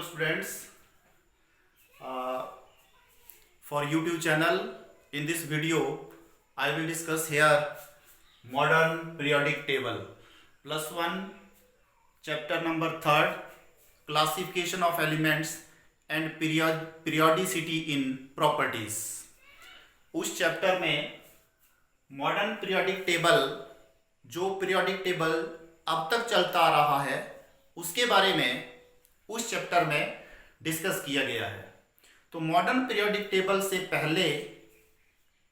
Hello students, for YouTube channel. In this video I will discuss here modern periodic table +1 chapter number 3rd, classification of elements and periodicity in properties. उस chapter में modern periodic table, जो periodic table अब तक चलता आ रहा है, उसके बारे में उस चैप्टर में डिस्कस किया गया है। तो मॉडर्न पीरियोडिक टेबल से पहले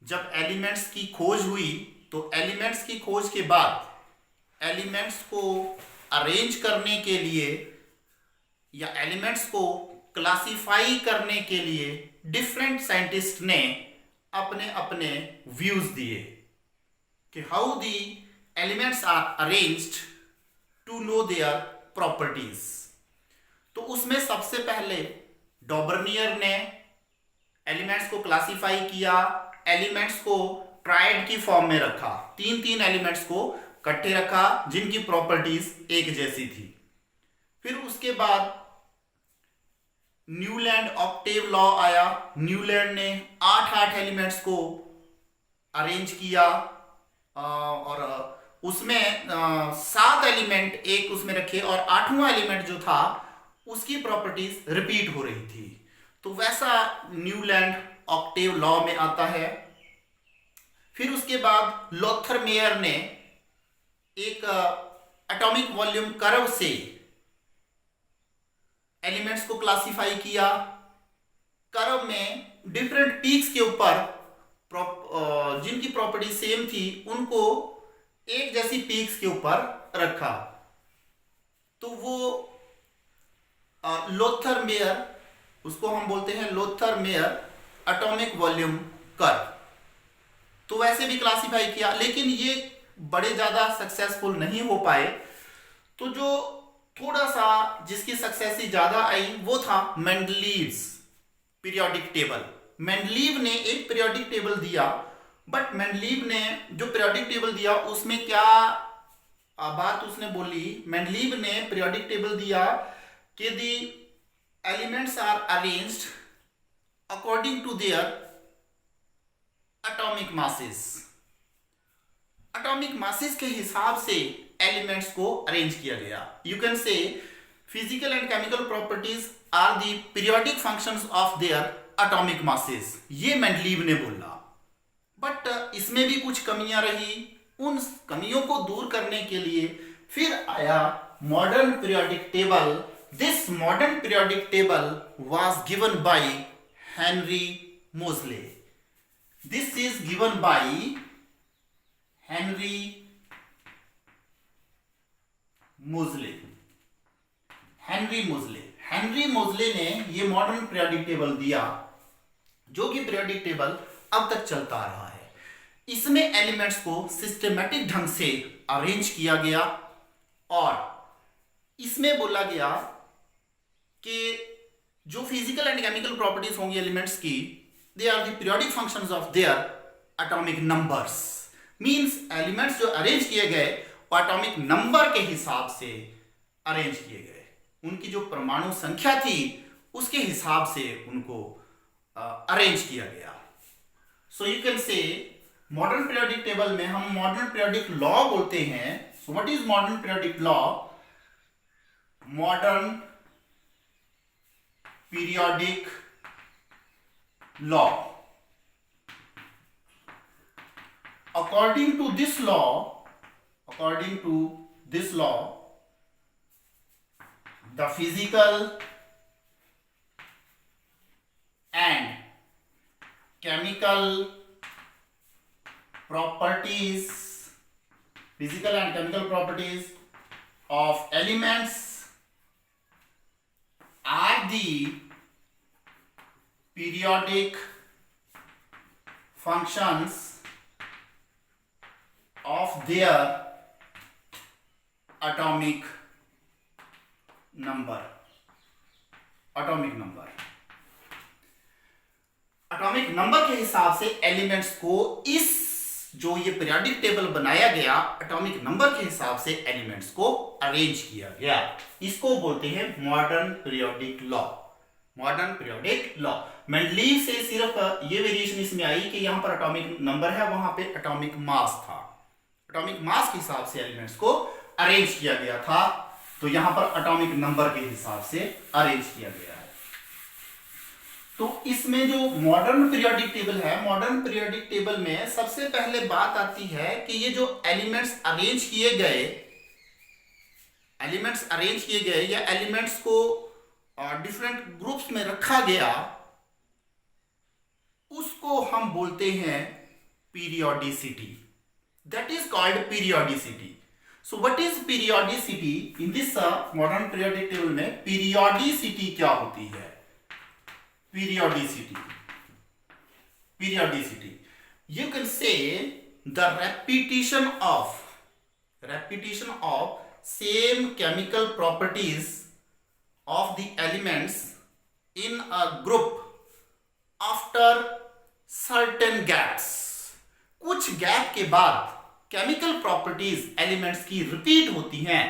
जब एलिमेंट्स की खोज हुई, तो एलिमेंट्स की खोज के बाद एलिमेंट्स को अरेंज करने के लिए या एलिमेंट्स को क्लासिफाई करने के लिए डिफरेंट साइंटिस्ट ने अपने अपने व्यूज दिए कि how the elements are arranged to know their properties. तो उसमें सबसे पहले डॉबर्नियर ने एलिमेंट्स को क्लासिफाई किया, एलिमेंट्स को ट्रायड की फॉर्म में रखा, तीन एलिमेंट्स को इकट्ठे रखा जिनकी प्रॉपर्टीज एक जैसी थी। फिर उसके बाद न्यूलैंड ऑक्टेव लॉ आया। न्यूलैंड ने 8 एलिमेंट्स को अरेंज किया और उसमें 7 एलिमेंट एक उसमें रखे और 8वां एलिमेंट जो था उसकी प्रॉपर्टीज रिपीट हो रही थी। तो वैसा न्यूलैंड ऑक्टेव लॉ में आता है। फिर उसके बाद लोथर मेयर ने एक एटॉमिक वॉल्यूम कर्व से एलिमेंट्स को क्लासिफाई किया। कर्व में डिफरेंट पीक्स के ऊपर जिनकी प्रॉपर्टी सेम थी उनको एक जैसी पीक्स के ऊपर रखा। तो वो लोथर मेयर, उसको हम बोलते हैं Lothar Meyer atomic volume curve. तो वैसे भी क्लासिफाई किया, लेकिन ये बड़े ज्यादा सक्सेसफुल नहीं हो पाए। तो जो थोड़ा सा जिसकी सक्सेस ज्यादा आई वो था मेंडलीव्स पीरियोडिक टेबल। मेंडलीव ने एक पीरियोडिक टेबल दिया, बट मेंडलीव ने जो पीरियोडिक टेबल दिया उसमें क्या बात उसने बोली, मेंडलीव ने पीरियोडिक टेबल दिया कि the elements are arranged according to their atomic masses. Atomic masses के हिसाब से एलिमेंट्स को अरेंज किया गया। You can say physical and chemical properties are the periodic functions of their atomic masses, ये मेंडलीव ने बोला। बट इसमें भी कुछ कमियां रही। उन कमियों को दूर करने के लिए फिर आया modern periodic table. This modern periodic table was given by Henry Moseley. This is given by Henry Moseley. Henry Moseley ने ये मॉडर्न पीरियोडिक टेबल दिया, जो कि पीरियोडिक टेबल अब तक चलता आ रहा है। इसमें एलिमेंट्स को सिस्टमैटिक ढंग से अरेंज किया गया और इसमें बोला गया कि जो फिजिकल एंड केमिकल प्रॉपर्टीज होंगी एलिमेंट्स की, they are the periodic functions of their atomic numbers. Means elements जो अरेंज किए गए वो एटॉमिक नंबर के हिसाब से अरेंज किए गए। उनकी जो परमाणु संख्या थी उसके हिसाब से उनको अरेंज किया गया। सो यू कैन से मॉडर्न पीरियोडिक टेबल में हम मॉडर्न पीरियोडिक लॉ बोलते हैं। So what is modern periodic law? Modern periodic law, according to this law, the physical and chemical properties of elements are the periodic functions of their atomic number। Atomic number के हिसाब से elements को, इस जो ये periodic table बनाया गया atomic number के हिसाब से एलिमेंट्स को अरेंज किया गया। इसको बोलते हैं modern periodic law. Modern periodic law. Mendeleev से सिर्फ ये वेरिएशन इसमें आई कि यहां पर एटॉमिक नंबर है, वहां पे एटॉमिक मास था। एटॉमिक मास के हिसाब से एलिमेंट्स को अरेंज किया गया था, तो यहां पर एटॉमिक नंबर के हिसाब से अरेंज किया गया है। तो इसमें जो मॉडर्न पीरियोडिक टेबल है, मॉडर्न पीरियोडिक टेबल में सबसे पहले बात आती है कि ये जो एलिमेंट्स अरेंज किए गए, या एलिमेंट्स को डिफरेंट ग्रुप्स में रखा गया, उसको हम बोलते हैं periodicity. That is called periodicity. So what is periodicity in this modern periodic table में? पीरियोडिसिटी क्या होती है? Periodicity. You can say the repetition of same chemical properties of the elements in a group after certain gaps. कुछ gap के बाद chemical properties elements की repeat होती हैं,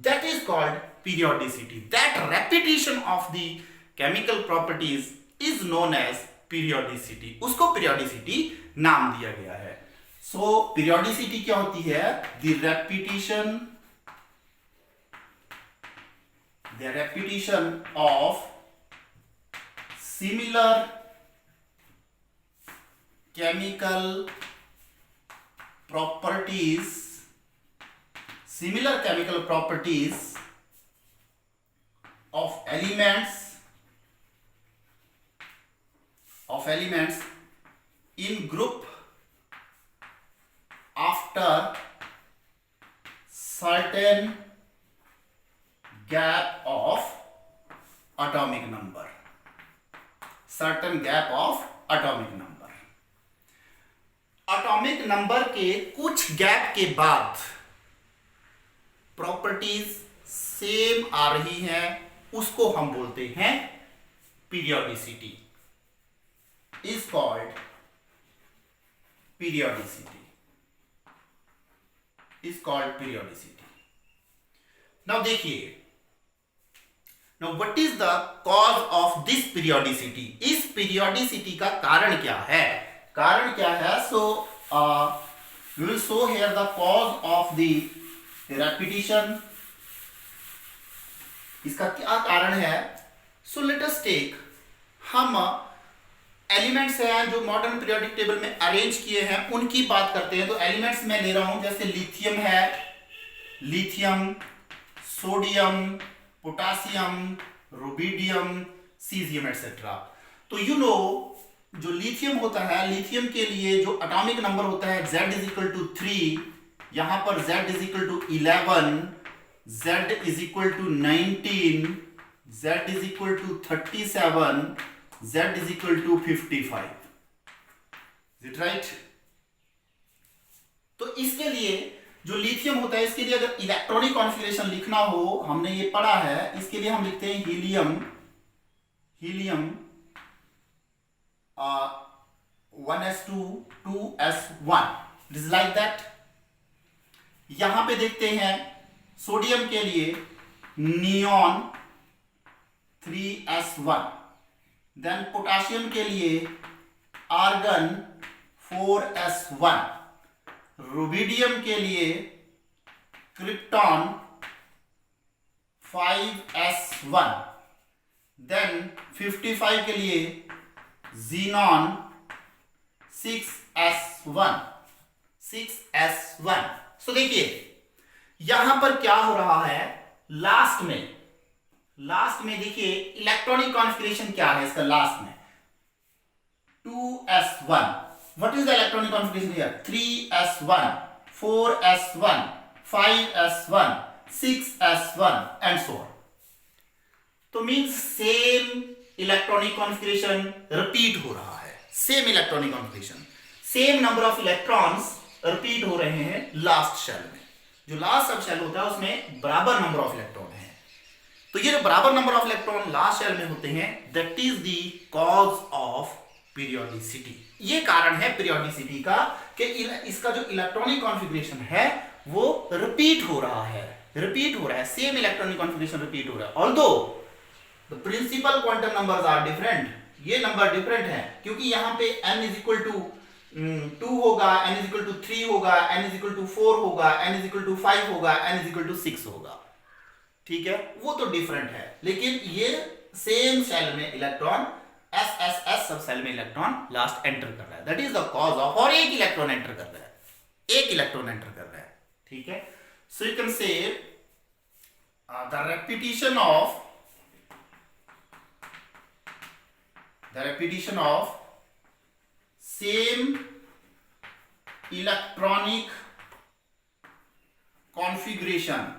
that is called periodicity. That repetition of the chemical properties is known as periodicity. उसको periodicity नाम दिया गया है। So periodicity क्या होती है? The repetition of similar chemical properties of elements in group after certain gap of atomic number. Atomic number के कुछ गैप के बाद प्रॉपर्टीज सेम आ रही हैं, उसको हम बोलते हैं periodicity. is called periodicity. Now देखिए, now what is the cause of this periodicity? इस periodicity का कारण क्या है? So we will show here the cause of the repetition. इसका क्या कारण है? So let us take, हम एलिमेंट्स हैं जो मॉडर्न पीरियोडिक टेबल में अरेंज किए हैं, उनकी बात करते हैं। तो एलिमेंट्स मैं ले रहा हूं, जैसे लिथियम है, sodium, potassium, rubidium, caesium etcetera. तो यू नो जो लिथियम होता है, लिथियम के लिए जो एटॉमिक नंबर होता है Z=3, यहां पर Z=11, Z=19, Z=37, Z=55. Is it right? तो इसके लिए जो लिथियम होता है, इसके लिए अगर इलेक्ट्रॉनिक कॉन्फ़िगरेशन लिखना हो, हमने ये पढ़ा है, इसके लिए हम लिखते हैं helium 1s2 2s1. It is like that. यहां पे देखते हैं सोडियम के लिए नियॉन 3s1. देन पोटाशियम के लिए आर्गन 4s1. रुबिडियम के लिए क्रिप्टॉन 5s1. देन 55 के लिए जीनॉन 6s1. सो देखिए यहां पर क्या हो रहा है, लास्ट में देखिए इलेक्ट्रॉनिक कॉन्फ़िगरेशन क्या है इसका लास्ट में 2s1. What is the electronic configuration here? 3s1, 4s1, 5s1, 6s1 and so on. तो means same electronic configuration repeat हो रहा है, same electronic configuration, same number of electrons repeat हो रहे हैं लास्ट शेल में. जो लास्ट सब शेल होता है उसमें बराबर नंबर ऑफ इलेक्ट्रॉन है. तो ये जो बराबर number of electron last shell में होते हैं, that is the cause of periodicity. ये कारण है पीरियोडिसिटी का कि इसका जो इलेक्ट्रॉनिक कॉन्फ़िगरेशन है वो रिपीट हो रहा है. रिपीट हो रहा है, सेम इलेक्ट्रॉनिक कॉन्फ़िगरेशन रिपीट हो रहा है, although the principal quantum numbers are different, ये नंबर डिफरेंट है, क्योंकि यहाँ पे n इज इक्वल टू 2 होगा, n इज इक्वल टू 3 होगा, n इज इक्वल टू 4 होगा, n इज इक्वल टू 5 होगा, n इज इक्वल टू 6 होगा, ठीक है, वो तो डिफरेंट है, लेकिन ये सेम सेल में इलेक्ट्रॉन एस सब सेल में इलेक्ट्रॉन लास्ट एंटर कर रहा है, that is the cause of, और एक इलेक्ट्रॉन एंटर कर रहा है, एक इलेक्ट्रॉन एंटर कर रहा है, ठीक है। सो यू कैन से the repetition of same electronic configuration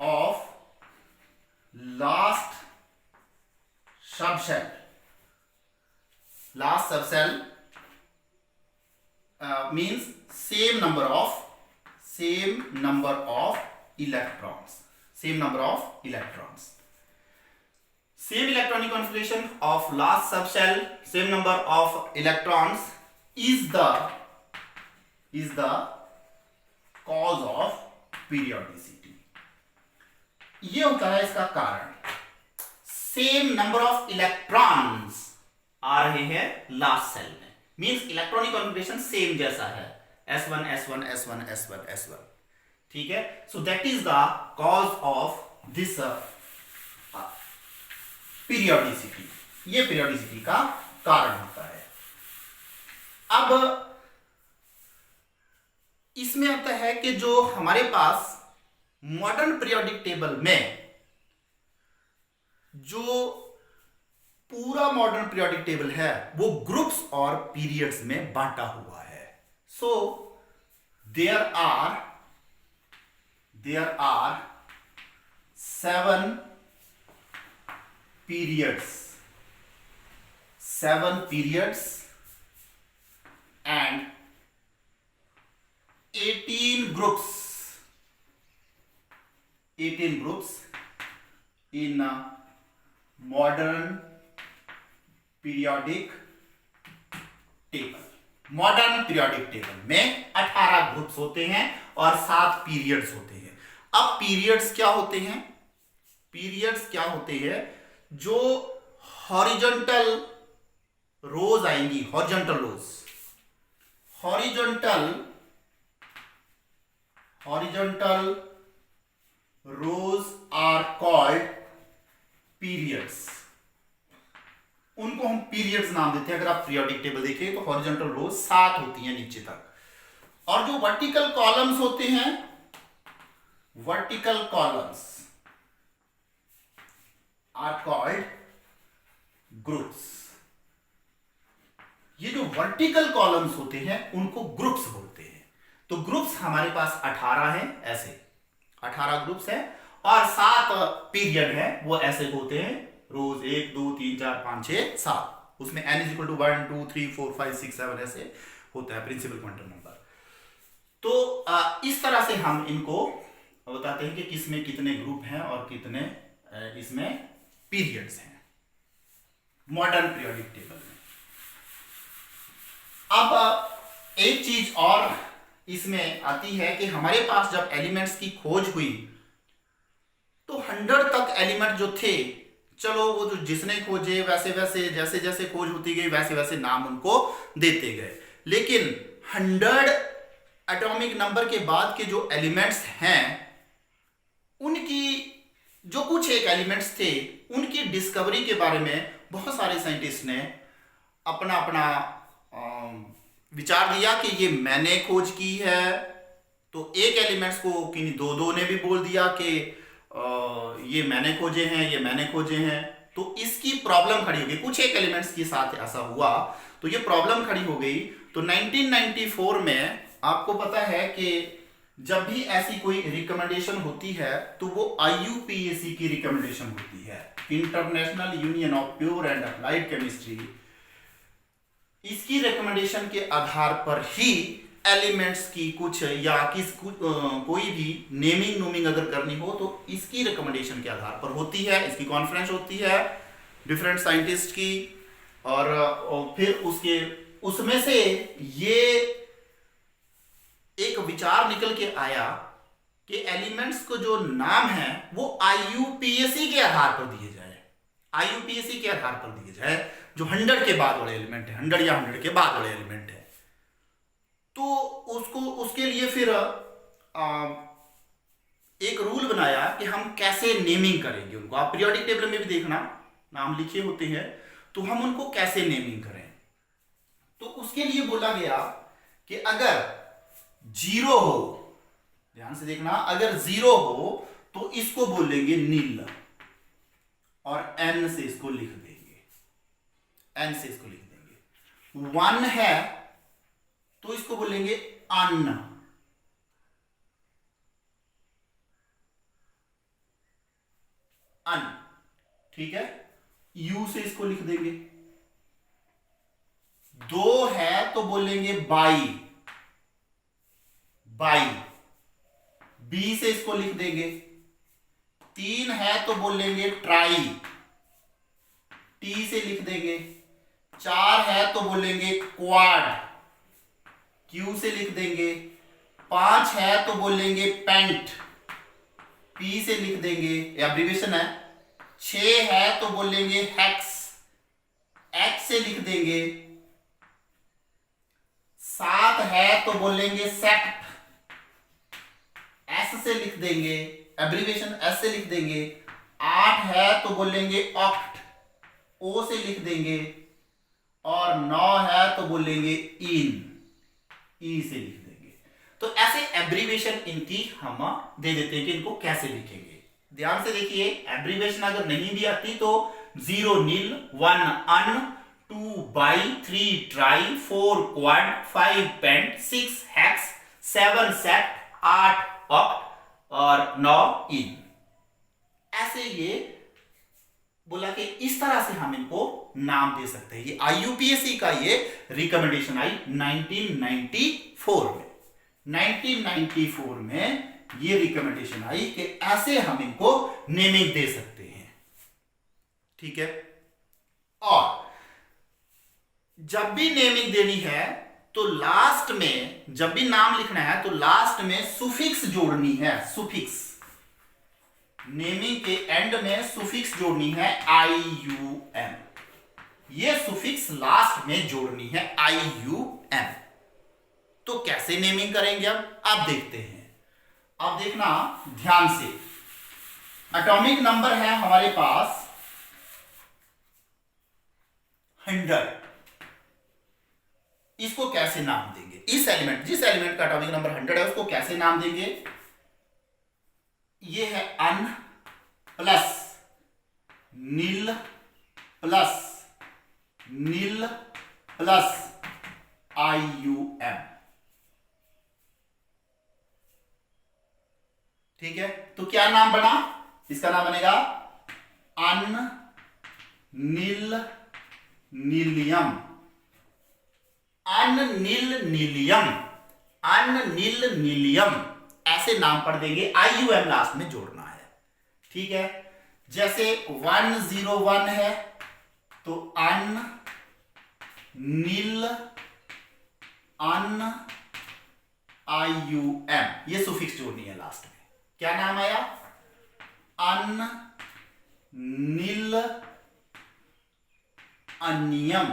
of last subcell means same number of electrons, same electronic configuration of last subshell, same number of electrons is the cause of periodicity. ये होता है इसका कारण, same number of electrons आ रहे हैं last cell में, means electronic configuration same जैसा है, S1 S1 S1 S1 S1, ठीक है। So that is the cause of this periodicity, ये पीरियोडिसिटी का कारण होता है। अब इसमें आता है कि जो हमारे पास मॉडर्न पीरियोडिक टेबल में जो पूरा मॉडर्न पीरियोडिक टेबल है वो ग्रुप्स और पीरियड्स में बांटा हुआ है। So there are 7 periods and 18 groups in modern periodic table। Modern periodic table में 18 ग्रुप्स होते हैं और 7 पीरियड्स होते हैं। अब पीरियड्स क्या होते हैं? जो हॉरिजॉन्टल रोज आएंगी, horizontal rows are called periods, उनको हम पीरियड्स नाम देते हैं। अगर आप पीरियोडिक टेबल देखिए तो हॉरिजॉन्टल रोज 7 होती हैं नीचे तक, और जो वर्टिकल कॉलम्स होते हैं, vertical columns are called groups. ये जो वर्टिकल कॉलम्स होते हैं उनको ग्रुप्स बोलते हैं। तो ग्रुप्स हमारे पास 18 हैं, ऐसे 18 ग्रुप्स हैं, और 7 पीरियड है, वो ऐसे होते हैं रोज 1 2 3 4 5 6 7, उसमें n इज इक्वल टू 1 2 3 4 5 6 7 ऐसे होता है प्रिंसिपल क्वांटम नंबर। तो इस तरह से हम इनको बताते हैं कि किसमें कितने ग्रुप हैं और कितने इसमें पीरियड्स हैं मॉडर्न पीरियोडिक टेबल में। अब एक चीज और इसमें आती है कि हमारे पास जब एलिमेंट्स की खोज हुई तो 100 तक एलिमेंट जो थे, चलो वो जो जिसने खोजे वैसे वैसे जैसे जैसे खोज होती गई वैसे वैसे नाम उनको देते गए, लेकिन 100 एटॉमिक नंबर के बाद के जो एलिमेंट्स हैं उनकी जो कुछ एक एलिमेंट्स थे उनकी डिस्कवरी के बारे में बहुत सारे साइंटिस्ट ने अपना अपना विचार दिया कि ये मैंने खोज की है। तो एक एलिमेंट्स को किन्हीं दो ने भी बोल दिया कि ये मैंने खोजे हैं, ये मैंने खोजे हैं। तो इसकी प्रॉब्लम खड़ी हो गई, कुछ एक एलिमेंट्स के साथ ऐसा हुआ तो ये प्रॉब्लम खड़ी हो गई। तो 1994 में आपको पता है कि जब भी ऐसी कोई रिकमेंडेशन होती है तो वो IUPAC की रिकमेंडेशन होती है, international union of pure and applied chemistry. इसकी रिकमेंडेशन के आधार पर ही एलिमेंट्स की कुछ या कोई भी नेमिंग अगर करनी हो तो इसकी रिकमेंडेशन के आधार पर होती है। इसकी कॉन्फ्रेंस होती है डिफरेंट साइंटिस्ट की, और फिर उसमें से ये एक विचार निकल के आया कि एलिमेंट्स को जो नाम है वो आईयूपीएसी के आधार पर दिए जाए, आईयूपीएसी के आधार पर दिए जाए, जो 100 के बाद वाले एलिमेंट है, 100 या 100 के बाद वाले एलिमेंट है। तो उसको उसके लिए फिर एक रूल बनाया कि हम कैसे नेमिंग करेंगे उनको। आप पीरियोडिक टेबल में भी देखना नाम लिखे होते हैं, तो हम उनको कैसे नेमिंग करें। तो उसके लिए बोला गया कि अगर 0 हो, ध्यान से देखना, अगर 0 हो तो इसको बोलेंगे नील और n से इसको लिख देंगे, n से इसको लिख देंगे। 1 है तो इसको बोलेंगे अन, अन, ठीक है, u से इसको लिख देंगे। 2 है तो बोलेंगे बाई, बाई, b से इसको लिख देंगे। 3 है तो बोलेंगे ट्राई, t से लिख देंगे। 4 है तो बोलेंगे क्वाड, q से लिख देंगे। 5 है तो बोलेंगे पेंट, p से लिख देंगे, ये एब्रिविएशन है। 6 है तो बोलेंगे हेक्स, h से लिख देंगे। 7 है तो बोलेंगे सेप्ट, s से लिख देंगे, एब्रिविएशन s से लिख देंगे। 8 है तो बोलेंगे ऑक्ट, o से लिख देंगे। और 9 है तो बोलेंगे इन, e से लिख देंगे। तो ऐसे एब्रिविएशन इनकी हम दे देते हैं कि इनको कैसे लिखेंगे। ध्यान से देखिए, एब्रिविएशन अगर नहीं भी आती तो 0 nil, 1 un, 2 bi, 3 tri, 4 quad, 5 pent, 6 hex, 7 sept, 8 oct और 9 इन। ऐसे ये बोला कि इस तरह से हम इनको नाम दे सकते हैं। ये आईयूपीएसी का ये रिकमेंडेशन आई 1994 में। 1994 में ये रिकमेंडेशन आई कि ऐसे हम इनको नेमिंग दे सकते हैं, ठीक है। और जब भी नेमिंग देनी है तो लास्ट में, जब भी नाम लिखना है तो लास्ट में सुफिक्स जोड़नी है, सुफिक्स। नेमिंग के एंड में सुफिक्स जोड़नी है IUM, ये सुफिक्स लास्ट में जोड़नी है IUM। तो कैसे नेमिंग करेंगे अब आप देखते हैं। अब देखना ध्यान से, एटॉमिक नंबर है हमारे पास 100, इसको कैसे नाम देंगे। इस एलिमेंट, जिस एलिमेंट का एटॉमिक नंबर 100 है उसको कैसे नाम देंगे। ये है अन प्लस नील प्लस नील प्लस IUM, ठीक है। तो क्या नाम बना, इसका नाम बनेगा अन नील नीलियम, अन नील नीलियम, अन नील नीलियम, ऐसे नाम पढ़ देंगे। IUM लास्ट में जोड़ना है, ठीक है। जैसे 101 है तो अन नील अन IUM, ये सुफिक्स जोड़नी है लास्ट में। क्या नाम आया, अन नील अनियम,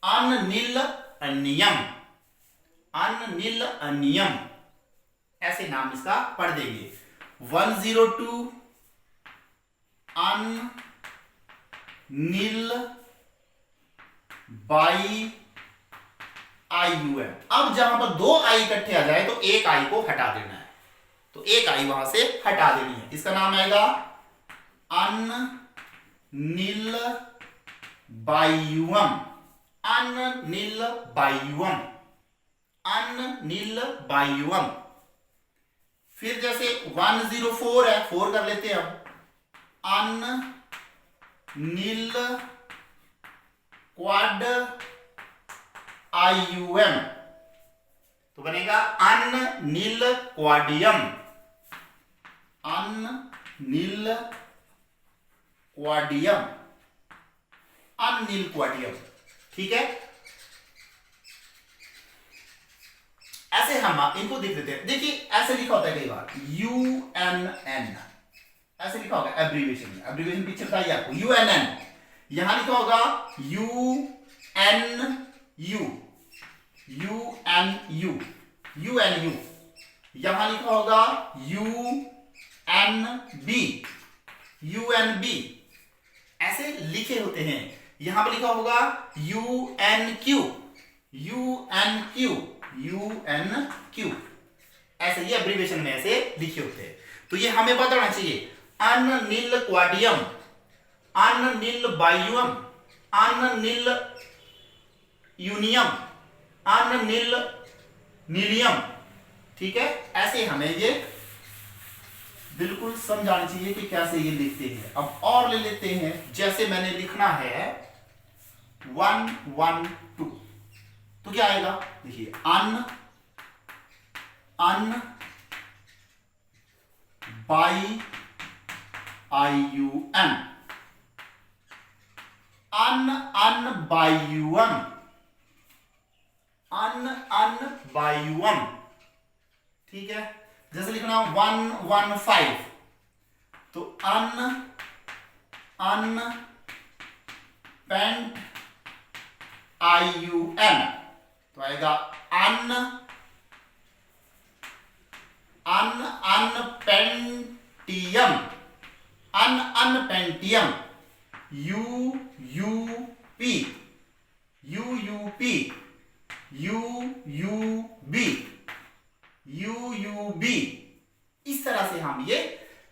अन नील अनियम, अन नील अनियम, ऐसे नाम इसका पढ़ देंगे। 102 अन नील बाई IUM। अब जहां पर 2 I इकट्ठे आ जाए तो एक I को हटा देना है, तो एक I वहां से हटा देनी है। इसका नाम आएगा अन नील बायुअम, अन नील बायुअम, अन नील बायुअम। फिर जैसे 104 है, 4 कर लेते हैं अब, अन नील क्वाड IUM, तो बनेगा अन नील क्वाडियम, अन नील क्वाडियम, अन नील क्वाडियम, ठीक है। ऐसे हम इनको देख लेते हैं। देखिए ऐसे लिखा होता है कई बार UNN, ऐसे लिखा होगा एब्रीविएशन में। एब्रीविएशन पीछे बताइए आपको UNN, यहां लिखा होगा UNU, यहां लिखा होगा UNB, ऐसे लिखे होते हैं। यहां पर लिखा होगा UNQ, ऐसे ये एब्रीविएशन में ऐसे लिखे होते हैं। तो ये हमें पता होना चाहिए। अननील क्वाडियम, अननील बायुअम, अननील यूनियम, अननील नीलियम, ठीक है। ऐसे हमें ये बिल्कुल समझाना चाहिए कि कैसे ये लिखते हैं। अब और ले लेते हैं, जैसे मैंने लिखना है 1 1 2, तो क्या आएगा? देखिए अन बाई IUM, अन बायुअम, ठीक है। जैसे लिखना 1 1 5, तो अन पेंट IUN, तो आएगा अनपेंटियम, अनपेंटियम, UUB, इस तरह से हम ये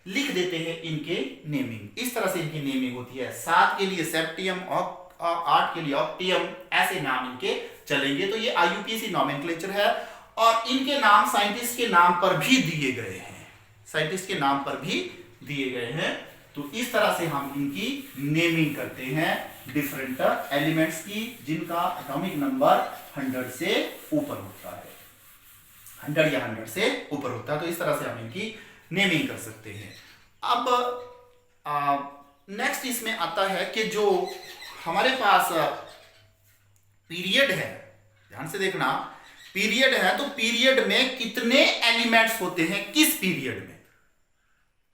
लिख देते हैं इनके नेमिंग। इस तरह से इनकी नेमिंग होती है। 7 के लिए सेप्टियम, 8 के लिए ऑक्टियम, ऐसे नाम इनके चलेंगे। तो ये IUPAC नॉमेनक्लेचर है और इनके नाम साइंटिस्ट के नाम पर भी दिए गए हैं, साइंटिस्ट के नाम पर भी दिए गए हैं। तो इस तरह से हम इनकी नेमिंग करते हैं डिफरेंट एलिमेंट्स की, जिनका एटॉमिक नंबर 100 से ऊपर होता है, 100 या 100 से ऊपर होता है। तो इस तरह से हम इनकी नेमिंग कर सकते हैं। अब नेक्स्ट इसमें आता है कि जो हमारे पास पीरियड है, ध्यान से देखना, पीरियड है, तो पीरियड में कितने एलिमेंट्स होते हैं किस पीरियड में,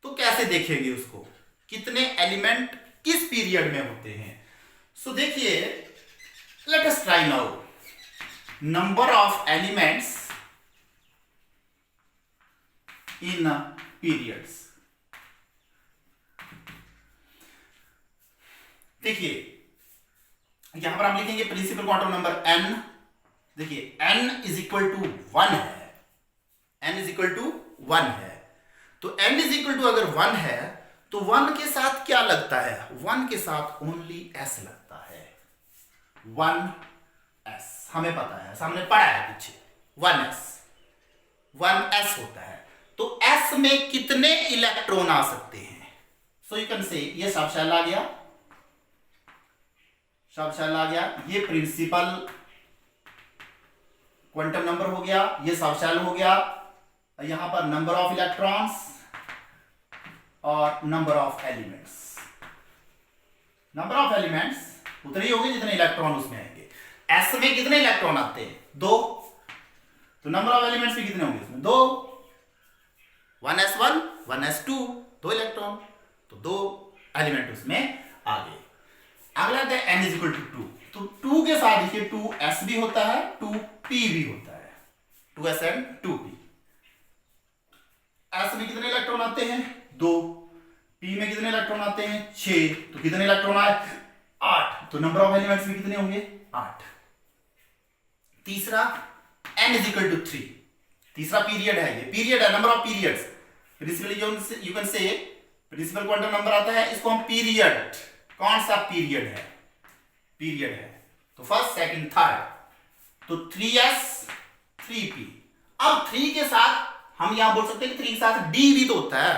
तो कैसे देखेंगे उसको, कितने एलिमेंट किस पीरियड में होते हैं। सो देखिए, let us try now number of elements in periods. देखिए यहां पर हम लिखेंगे प्रिंसिपल क्वांटम नंबर n। देखिए n इज इक्वल टू 1 है, n इज इक्वल टू 1 है। तो n इज इक्वल टू अगर 1 है तो 1 के साथ क्या लगता है? 1 के साथ ओनली s लगता है, 1s, हमें पता है, सामने पढ़ा है पीछे, 1s होता है। तो s में कितने इलेक्ट्रॉन आ सकते हैं? सो यू कैन से ये सब शेल आ गया, सब शेल आ गया, ये प्रिंसिपल क्वांटम नंबर हो गया, ये सब शेल हो गया, यहां पर नंबर ऑफ इलेक्ट्रॉन्स और number of elements. Number of elements उतने ही होंगे जितने इलेक्ट्रॉन उसमें आएंगे। s में कितने इलेक्ट्रॉन आते हैं? 2, तो नंबर ऑफ एलिमेंट्स भी कितने होंगे इसमें? 2, 1s1 1s2, 2 इलेक्ट्रॉन, तो 2 एलिमेंट उसमें आ गए। अगला आता है n इज इक्वल टू 2, तो 2 के साथ देखिए 2s भी होता है, 2p भी होता है, 2s एंड 2p। s में कितने इलेक्ट्रॉन आते हैं? 2, p में कितने इलेक्ट्रॉन आते हैं? 6, तो कितने इलेक्ट्रॉन आए? 8, तो नंबर ऑफ एलिमेंट्स भी कितने होंगे? 8। तीसरा n इज इक्वल टू 3, तीसरा पीरियड है, ये पीरियड है, number of periods. Principal you can say principal quantum number आता है, इसको हम पीरियड, कौन सा पीरियड है? पीरियड है, तो फर्स्ट सेकंड थर्ड, तो 3s 3p। अब 3 के साथ हम यहां बोल सकते हैं कि 3 के साथ d भी तो होता है,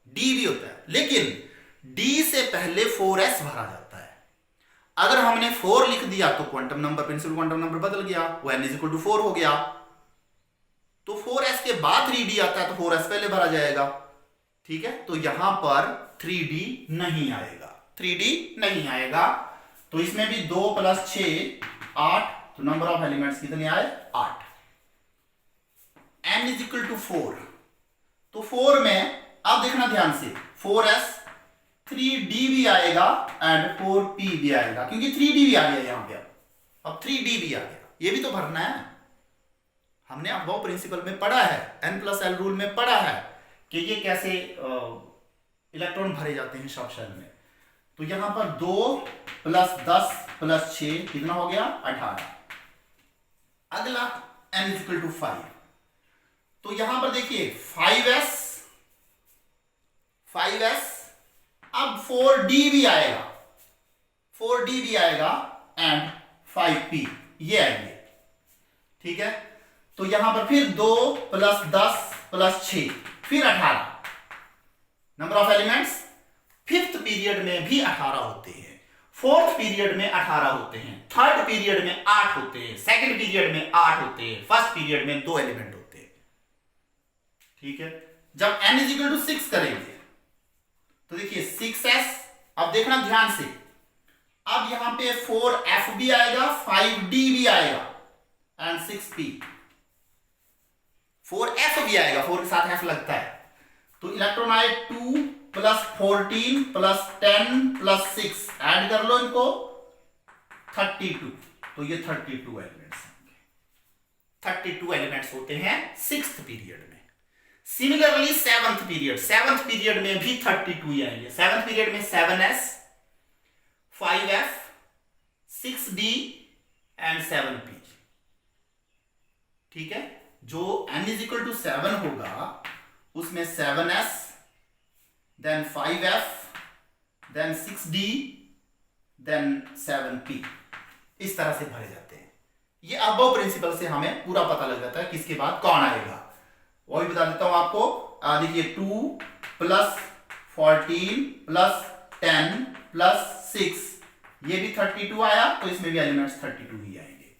d भी होता है, लेकिन d से पहले 4s भरा जाता है। अगर हमने 4 लिख दिया तो quantum number, principal quantum number बदल गया, वो n इज इक्वल टू 4 हो गया। तो 4s के बाद 3d आता है, तो 4s पहले भरा जाएगा, ठीक है। तो यहां पर 3d नहीं आएगा, 3d नहीं आएगा। तो इसमें भी 2 + 6 8, तो नंबर ऑफ एलिमेंट्स कितने आए? 8। n इज इक्वल टू 4, तो 4 में अब देखना ध्यान से 4s 3d भी आएगा एंड 4p भी आएगा, क्योंकि 3d भी आ गया यहां पे, अब 3d भी आ गया, ये भी तो भरना है। हमने अबव प्रिंसिपल में पढ़ा है, n+l रूल में पढ़ा है कि ये कैसे इलेक्ट्रॉन भरे जाते हैं सब शेल में। तो यहां पर 2 + 10 + 6 कितना हो गया 18। अगला n = 5, तो यहां पर देखिए 5s अब 4d भी आएगा, 4d भी आएगा एंड 5p ये आएंगे, ठीक है। तो यहां पर फिर 2 + 10 + 6 फिर 18 number of elements. Fifth period में भी 18 होते हैं, फोर्थ पीरियड में 18 होते हैं, थर्ड पीरियड में 8 होते हैं, सेकंड पीरियड में 8 होते हैं, फर्स्ट पीरियड में 2 एलिमेंट होते हैं, ठीक है। जब n = 6 करेंगे तो देखिए 6s, अब देखना ध्यान से, अब यहां पे 4f भी आएगा, 5d भी आएगा एंड 6p, 4f भी आएगा, 4 के साथ f लगता है, तो इलेक्ट्रॉन आए 2 + 14 + 10 + 6 ऐड कर लो इनको 32, तो ये 32 एलिमेंट्स होंगे, 32 एलिमेंट्स होते हैं सिक्स्थ पीरियड में। सिमिलरली सेवंथ पीरियड में भी 32 ही आएंगे। सेवंथ पीरियड में 7s 5f 6d and 7p, ठीक है। जो n = 7 होगा उसमें 7s then 5f then 6d then 7p इस तरह से भरे जाते हैं। ये अबव प्रिंसिपल से हमें पूरा पता लग जाता है किसके बाद कौन आएगा। वो भी बता देता हूं आपको, देखिए 2 + 14 + 10 + 6 ये भी 32 आया, तो इसमें भी एलिमेंट्स 32 ही आएंगे।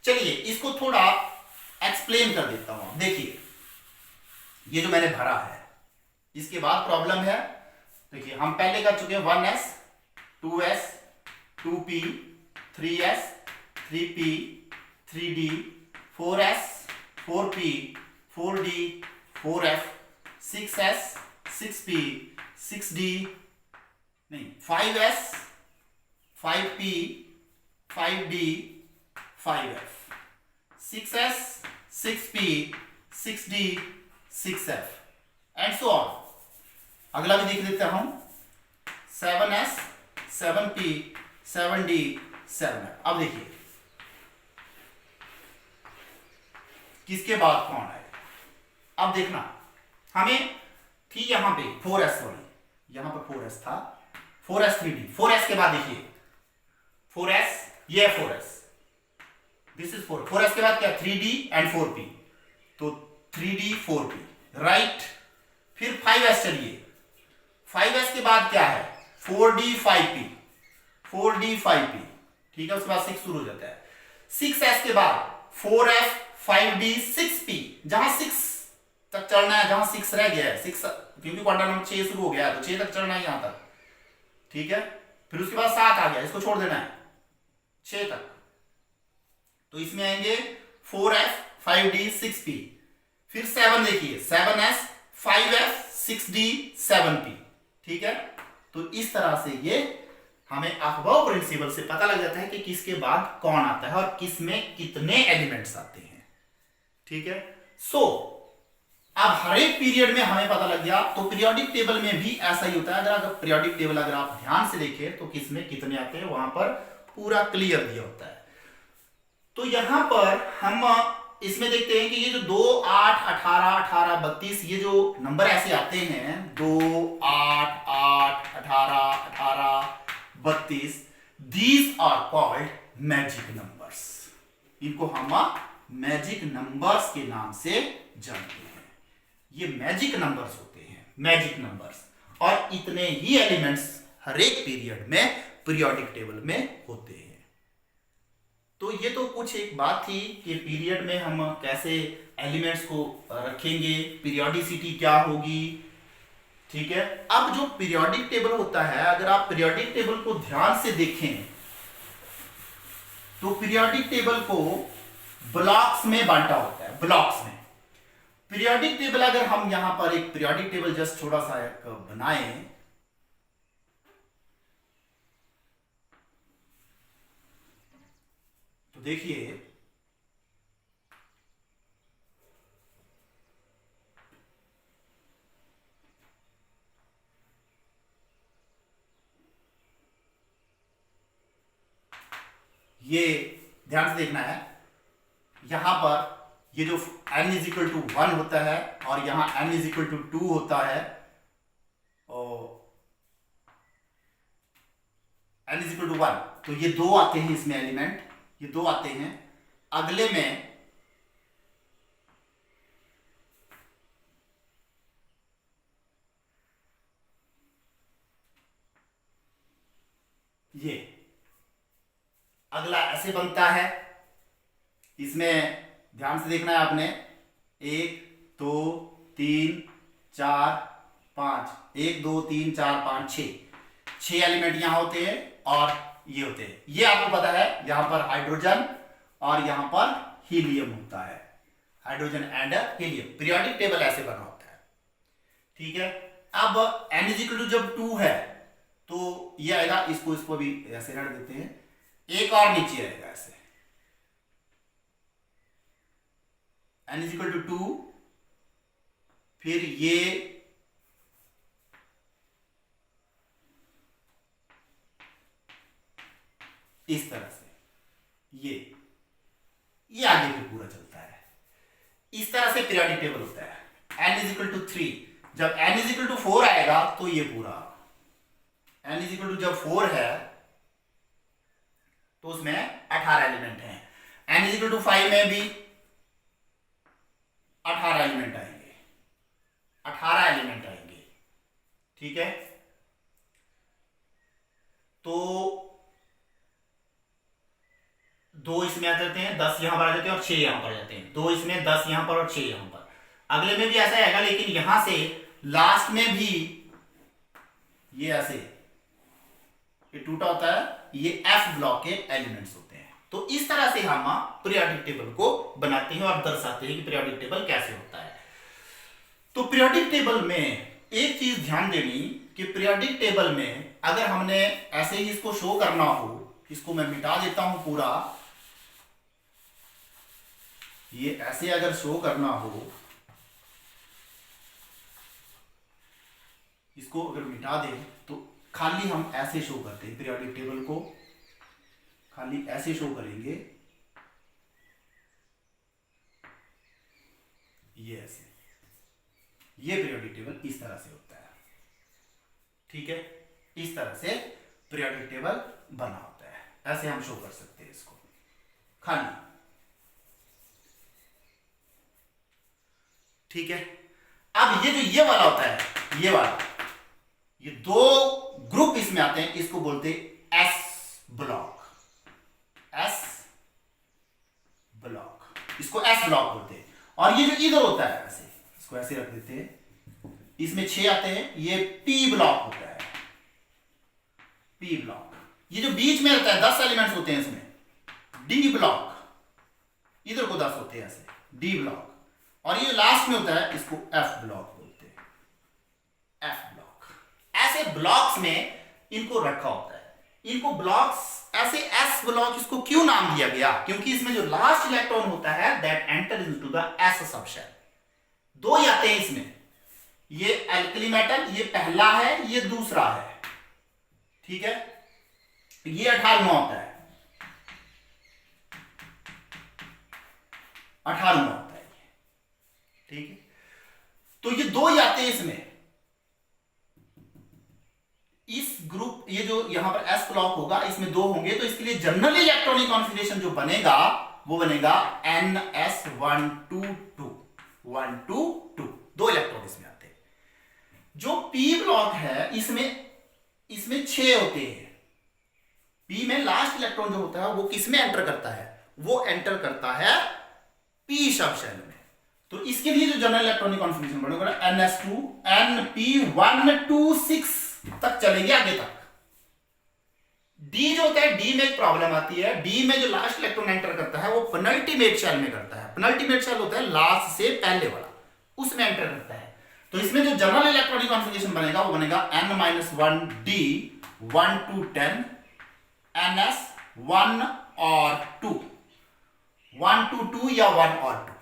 चलिए इसको थोड़ा एक्सप्लेन कर देता हूं। देखिए ये जो मैंने भरा है इसके बाद प्रॉब्लम है, देखिए हम पहले कर चुके हैं 1s 2s 2p 3s 3p 3d 4s 4p 4d 4f 6s 6p 6d नहीं 5s 5p 5d 5f 6s 6p 6d 6f and so on. अगला भी देख लेता हूं 7s 7p 7d 7f। अब देखिए किसके बाद कौन आए। अब देखना हमें थी यहां पे 4s वाली, यहां पर 4s था 4s 3d 4s के बाद देखिए 4s ये 4s दिस इज 4s के बाद क्या 3d एंड 4p, तो 3d 4p राइट। फिर 5s चलिए 5s के बाद क्या है 4d 5p 4d 5p, ठीक है। उसके बाद 6 शुरू हो जाता है। 6s के बाद 4f 5d 6p, जहां 6 तक चलना है, जहां 6 रह गया है 6 क्योंकि क्वांटम नंबर 6 शुरू हो गया है तो 6 तक चलना है यहां तक, ठीक है। फिर उसके बाद 7 आ गया, इसको छोड़ देना है 6 तक, तो इसमें आएंगे 4f 5d 6p। फिर 7 देखिए 7s 5f 6d 7p, ठीक है। तो इस तरह से ये हमें अबव प्रिंसिपल से पता लग जाता है कि किसके बाद कौन आता है और किस में कितने एलिमेंट्स आते हैं, ठीक है। सो अब हर एक पीरियड में हमें पता लग गया, तो पीरियोडिक टेबल में भी ऐसा ही होता है। अगर पीरियोडिक टेबल अगर आप ध्यान से देखें तो किसमें कितने आते हैं वहां पर पूरा क्लियर दिया होता है। तो यहां पर हम इसमें देखते हैं कि ये जो 2 8 18 18 32 ये जो नंबर ऐसे आते हैं 2 8 8 18 18 32 these are called magic numbers. इनको हम मैजिक नंबर्स के नाम से जानते हैं। ये मैजिक नंबर्स होते हैं, मैजिक नंबर्स, और इतने ही एलिमेंट्स हर एक पीरियड में पीरियोडिक टेबल में होते हैं। तो ये तो कुछ एक बात थी कि पीरियड में हम कैसे एलिमेंट्स को रखेंगे, पीरियोडिसिटी क्या होगी, ठीक है। अब जो पीरियोडिक टेबल होता है, अगर आप पीरियोडिक टेबल को ध्यान से देखें तो पीरियोडिक टेबल को ब्लॉक्स में बांटा होता है, ब्लॉक्स में। पीरियोडिक टेबल अगर हम यहां पर एक पीरियोडिक टेबल जस्ट थोड़ा सा एक बनाएं, तो देखिए ये ध्यान से देखना है, यहां पर ये जो n इज इक्वल टू 1 होता है और यहां n इज इक्वल टू 2 होता है, और n इज इक्वल टू 1, तो ये दो आते हैं इसमें एलिमेंट, ये दो आते हैं। अगले में ये अगला ऐसे बनता है, इसमें ध्यान से देखना है आपने, 1 2 3 4 5, 1 2 3 4 5 6 एलिमेंट यहां होते हैं और ये होते हैं। ये आपको पता है यहां पर हाइड्रोजन और यहां पर हीलियम होता है, hydrogen and helium. Periodic table ऐसे बना होता है, ठीक है। अब n इज इक्वल टू जब 2 है तो ये आएगा, इसको भी ऐसे रख देते हैं, एक और नीचे आएगा ऐसे, n इज इक्वल टू 2, फिर ये इस तरह से, ये आगे फिर पूरा चलता है। इस तरह से पीरियोडिक टेबल होता है। n इज इक्वल टू 3, जब n इज इक्वल टू 4 आएगा तो ये पूरा, n इज इक्वल टू जब 4 है तो उसमें 18 एलिमेंट हैं। n इज इक्वल टू 5 में भी 18 एलिमेंट आएंगे, 18 एलिमेंट आएंगे, ठीक है। तो 2 इसमें आ जाते हैं, 10 यहां पर आ जाते हैं और 6 यहां पर आ जाते हैं। 2 इसमें, 10 यहां पर और 6 यहां पर। अगले में भी ऐसा आएगा, लेकिन यहां से लास्ट में भी ये ऐसे ये टूटा होता है, ये F ब्लॉक के एलिमेंट्स होते हैं। तो इस तरह से हम पीरियोडिक टेबल को बनाते हैं और दर्शाते हैं कि पीरियोडिक टेबल कैसे होता है। तो पीरियोडिक टेबल में एक चीज ध्यान देनी कि पीरियोडिक टेबल में अगर हमने ऐसे ही इसको शो करना हो, इसको मैं मिटा देता हूं पूरा, ये ऐसे अगर शो करना हो, इसको अगर मिटा दें तो खाली हम ऐसे शो करते हैं पीरियोडिक टेबल को, खाली ऐसे शो करेंगे, ये ऐसे, ये पीरियोडिक टेबल इस तरह से होता है, ठीक है। इस तरह से पीरियोडिक टेबल बना होता है, ऐसे हम शो कर सकते हैं इसको खाली, ठीक है। अब ये जो ये वाला होता है, ये वाला, ये दो ग्रुप इसमें आते हैं, इसको बोलते हैं एस ब्लॉक, एस ब्लॉक, इसको एस ब्लॉक बोलते हैं। और ये जो इधर होता है ऐसे, इसको ऐसे रख देते हैं, इसमें 6 आते हैं, ये पी ब्लॉक होता है, पी ब्लॉक। ये जो बीच में रहता है 10 एलिमेंट्स होते हैं इसमें, डी ब्लॉक, इधर को 10 होते हैं ऐसे, डी ब्लॉक। और ये लास्ट में होता है, इसको एफ ब्लॉक बोलते हैं, एफ ब्लॉक। ऐसे ब्लॉक्स में इनको रखा होता है, इनको ब्लॉक्स ऐसे एस ब्लॉक, इसको क्यों नाम दिया गया? क्योंकि इसमें जो लास्ट इलेक्ट्रॉन होता है that enter into the S subshell, 2 ही आते हैं इसमें, ये एल्कली मेटल, ये पहला है, ये दूसरा है, ठीक है। ये 18वां होता है, 18वां होता है, ठीक है। तो ये 2 ही आते हैं इसमें, इस ग्रुप, ये जो यहां पर एस ब्लॉक होगा, इसमें 2 होंगे, तो इसके लिए जनरल इलेक्ट्रॉनिक कॉन्फ़िगरेशन जो बनेगा वो बनेगा NS122, 122, 2 इलेक्ट्रॉन इसमें आते हैं। जो पी ब्लॉक है इसमें 6 होते हैं। पी में लास्ट इलेक्ट्रॉन जो होता है वो किसमें एंटर करता है? वो एंटर करता है पी सबशेल में। तो इसके लिए जो जनरल इलेक्ट्रॉनिक कॉन्फ़िगरेशन बनेगा NS2, NP126 तक चलेंगे आगे तक। डी जो होता है, डी में एक प्रॉब्लम आती है, डी में जो लास्ट इलेक्ट्रॉन एंटर करता है वो पेनल्टीमेट शेल में करता है। पेनल्टीमेट शेल होता है लास्ट से पहले वाला, उसमें एंटर करता है। तो इसमें जो जनरल इलेक्ट्रॉनिक कॉन्फ़िगरेशन बनेगा वो बनेगा n-1 d 1 to 10 ns 1 और 2, 1 to 2 या 1 और 2,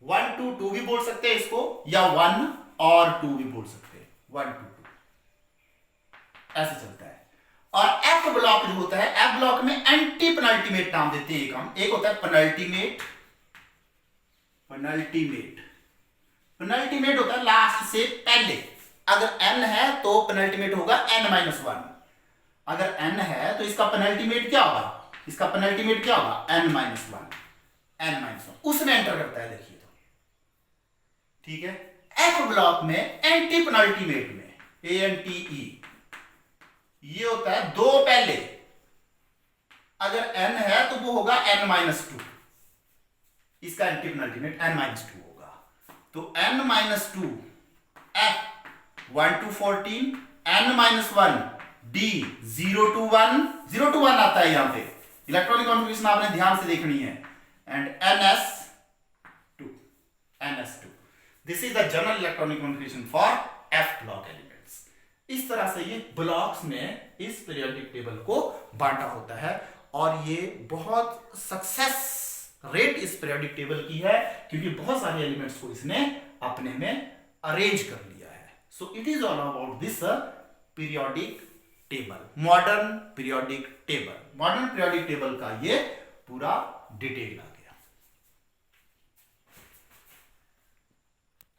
1 to 2 भी बोल सकते हैं इसको, या 1 और 2 भी बोल सकते हैं, 1 to 2 ऐसे चलता है। और एफ ब्लॉक जो होता है, एफ ब्लॉक में एंटी पेनल्टीमेट नाम देते हैं एक होता है पेनल्टीमेट, पेनल्टीमेट होता है लास्ट से पहले। अगर n है तो पेनल्टीमेट होगा n-1, अगर n है तो इसका पेनल्टीमेट क्या होगा, इसका पेनल्टीमेट क्या होगा n-1, उसमें एंटर करता है, देखिए तो ठीक है। एफ ब्लॉक में एंटी पेनल्टीमेट में ANTE ये होता है दो पहले, अगर n है तो वो होगा n-2, इसका एंटी पेनल्टीमेट n-2 होगा। तो n-2 f 1 to 14, n-1 d 0 to 1, 0 to 1 आता है यहां पे, इलेक्ट्रॉनिक कॉन्फ़िगरेशन आपने ध्यान से देखनी है, and ns2 this is the general electronic configuration for f block elements. इस तरह से ये ब्लॉक्स में इस पीरियोडिक टेबल को बांटा होता है, और ये बहुत सक्सेस रेट इस पीरियोडिक टेबल की है क्योंकि बहुत सारे एलिमेंट्स को इसने अपने में अरेंज कर लिया है। So it is all about this periodic table, modern periodic table. Modern periodic table का ये पूरा डिटेल है।